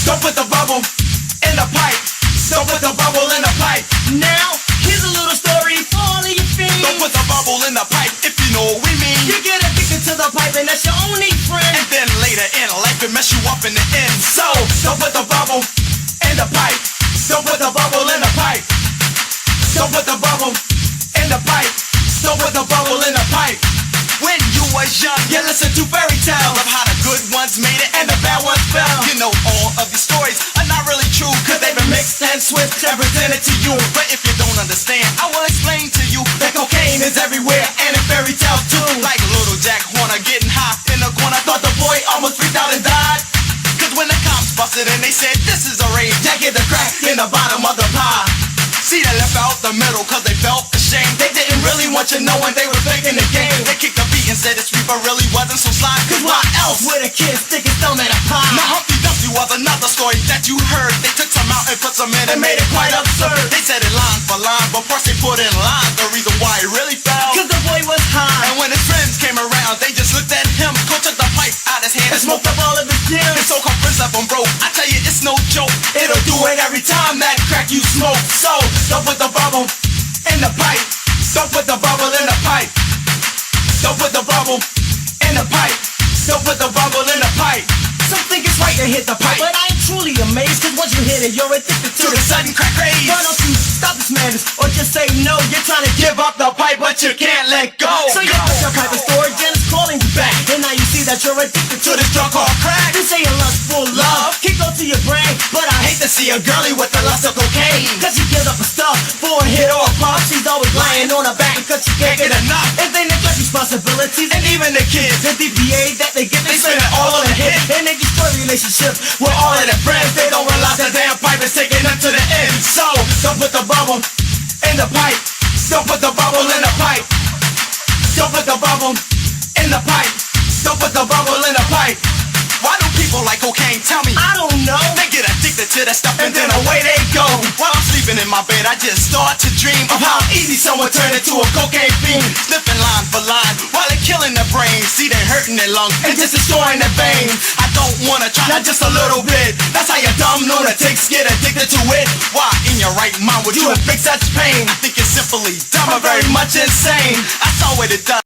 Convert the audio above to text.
don't put the bubble in the pipe. Don't put the bubble in the pipe. Now, here's a little story for all of your fiends. Don't put the bubble in the pipe if you know what we mean. You get addicted to the pipe and that's your only friend. And then later in life it mess you up in the end. So, don't put the bubble in the pipe. Don't put the bubble in the pipe. Don't put the bubble in the pipe. Don't put the bubble in the pipe. When you was young, you listened to fairy tales of how the good ones made it and the bad ones fell. You know all of these stories are not really true, cause they've been mixed and switched and presented to you. But if you don't understand, I will explain to you that cocaine is everywhere and in fairy tales too. Like little Jack Horner getting high in the corner, thought the boy almost freaked out and died. Cause when the cops busted and they said this is a raid, Jack hit the crack in the bottom of the pie. See, they left out the middle cause they felt ashamed. They didn't really want you knowing they were faking the game. They kicked the beat and said the sweeper really wasn't so sly. Cause why else would a kid stick his thumb in a pie? Now Humpty Dumpty was another story that you heard. They took some out and put some in and made it quite absurd. They said it line for line, but first they put in line the reason why it really fell. Cause the boy was high. And when his friends came around, they just looked at him. Go took the pipe out his hand And smoked up all of his gems. his so-called friends left him broke. I tell you, it's no joke. It'll do it every time that crack you smoke. So, don't put the bubble in the pipe. Don't put the bubble in the pipe. Don't put the bubble in the pipe. Don't put the bubble in the pipe. Some think it's right to hit the pipe, but I'm truly amazed. Cause once you hit it, you're addicted To the sudden crack craze. Why don't you stop this madness or just say no? You're trying to Give up the pipe, but you can't let go. So you put your pipe in storage and it's calling you back. And now you see that you're addicted To this drug called crack. This ain't lustful love, can go to your brain. But I hate To see a girlie with the lust of cocaine. cause you give up a stuff for a hit or a pop. She's always lying on her back because she can't Can't get get enough. And they neglect responsibilities. And even the kids, the DPA that they get, they spend it all on the hit. and they destroy relationships With all of their friends, they don't realize the damn pipe is taking them to the end. So, don't put the bubble in the pipe. Don't put the bubble in the pipe. Don't put the bubble in the pipe. Don't put the bubble in the pipe. Why do people like cocaine? Tell me. I don't know. They get addicted to that stuff and then away they go. While I'm sleeping in my bed, I just start to dream of how easy someone turned into a cocaine fiend. Sniffing line for line while they're killing their brain. See, they're hurting their lungs and just destroying their veins. I don't wanna try, not just a little bit. That's how you dumb lunatics get addicted to it. Why in your right mind would you inflict such pain? I think it's simply dumb or very much insane. I saw what it does.